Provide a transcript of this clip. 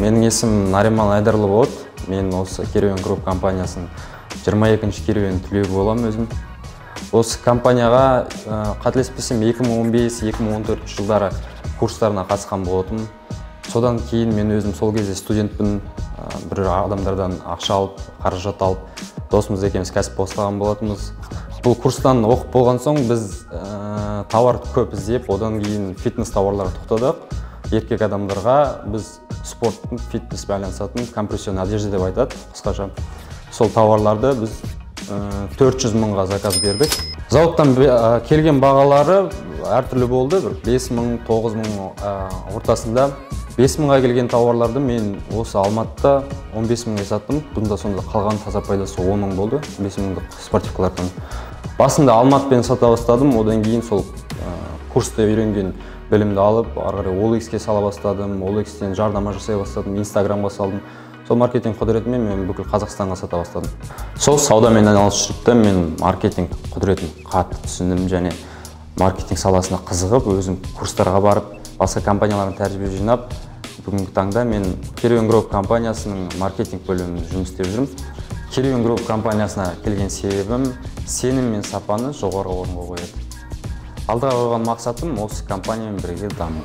Менің есімім Нариман Айдарлы болады. Мен осы Керуен Групп компаниясының 22-ші керуен түлегі боламын өзім. Осы компанияға қателеспесем 2015-2014 жылдары курстарына қатысқан болатым. Содан кейін мен өзім сол кезде студентпін, бір адамдардан ақша алып, қаражат алып, досымыз екеуміз кәсіп бастаған болатынбыз. Бұл курстан оқып болған соң біз товар көп іздеп, одан кейін фитнес товарларға тоқтадық. Еркек адамдарға біз спорттың, фитнеспен айналысатын компрессионный одежда деп айтады, қысқаша. Сол товарларды біз 400 мыңға заказ бердік. Зауыттан келген бағалары әртүрлі болды. 5 мың, 9 мың ортасында. 5 мыңға келген товарларды мен осы Алматыда 15 мыңға саттым. Бұнда сонда қалған таза пайдасы 10 мың болды. 5 мыңдық спортивкалардан. Басында Алматыпен сата бастадым, одан кейін сол курста үйренген білімді алып, ары OLX-ке сала бастадым, OLX-тен жарнама жасай бастадым, Instagram-ға салдым. Сол маркетинг құдіретімен мен бүкіл Қазақстанға сата бастадым. Сол саудамен айналысып жүріп, мен маркетинг құдіретін қатты түсіндім және маркетинг саласына қызығып, өзім курстарға барып, басқа компаниялардың тәжірибе жинап, бүгінгі таңда мен Керуен Групп компаниясының маркетинг бөлімінде жұмыс істеп жүрмін. Керуен Групп компаниясына келген себебім сенім мен сапаны жоғары орынға қояды. Алдыға қойған мақсатым осы компаниямен бірге даму.